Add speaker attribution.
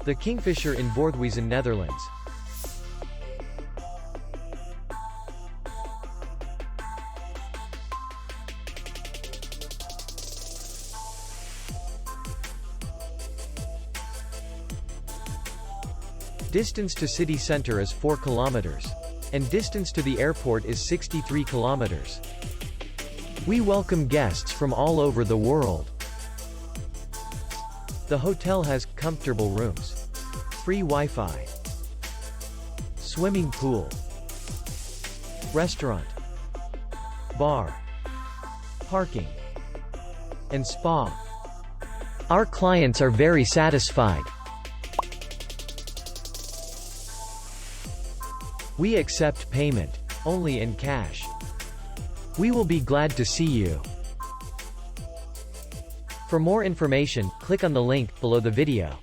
Speaker 1: The Kingfisher in Voorthuizen, Netherlands. Distance to city center is 4 kilometers. And distance to the airport is 63 kilometers. We welcome guests from all over the world. The hotel has comfortable rooms, free Wi-Fi, swimming pool, restaurant, bar, parking, and spa. Our clients are very satisfied. We accept payment only in cash. We will be glad to see you. For more information, click on the link below the video.